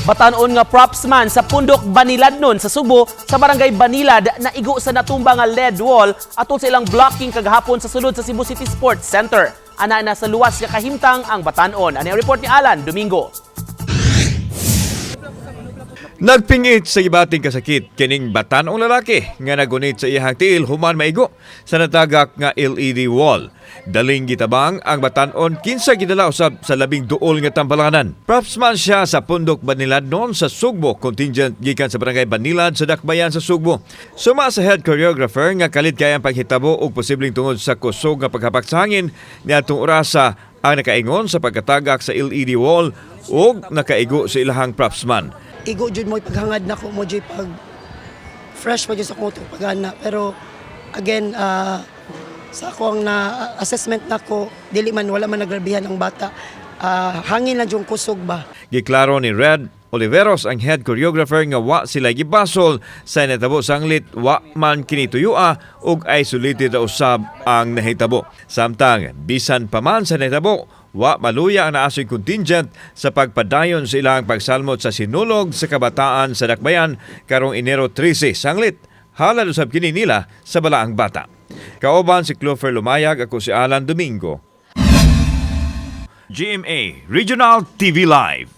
Batanon nga propsman sa Pundok Baniladnon sa Subo sa Barangay Banilad na igo sa natumba nga lead wall atol sa ilang blocking kagahapon sa sulod sa Cebu City Sports Center. Ana na sa luwas nga kahimtang ang Batanon. Ano ang report ni Alan Domingo? Nagpingit sa ibating kasakit kining batanong lalaki nga nagunit sa iyang tiil human maigo sa natagak nga LED wall. Daling gitabang ang batanon kinsa gidala usab sa labing duol nga tambalanan. Propsman siya sa Pundok Baniladnon sa Sugbo, contingent gikan sa Barangay Banilad sa Dakbayan sa Sugbo. Suma sa head choreographer nga kalit kayang paghitabo og posibleng tungod sa kusog nga paghapak sa hangin niadtong orasa ang nakaingon sa pagkatagak sa LED wall ug nakaigo sa ilahang propsman. Igo jud mo paghangad nako mo jud pag fresh pa jud sa kong pagana, pero again sa akong na assessment nako dili man wala man nagrabihan ang bata, hangin lang jung kusog ba. Giklaro ni Red Oliveros ang head choreographer nga wa sila gibasol sa natabo sanglit wa man kini tuyua ug isolated ra usab ang nahitabo. Samtang bisan pa man sa nahitabo, wa maluya ang naasoy contingent sa pagpadayon sa ilang pagsalmot sa sinulog sa kabataan sa Dakbayan karong Enero 13 sanglit. Halad usab kini nila sa balaang bata. Kauban si Clover Lumayag, ako si Alan Domingo. GMA Regional TV Live.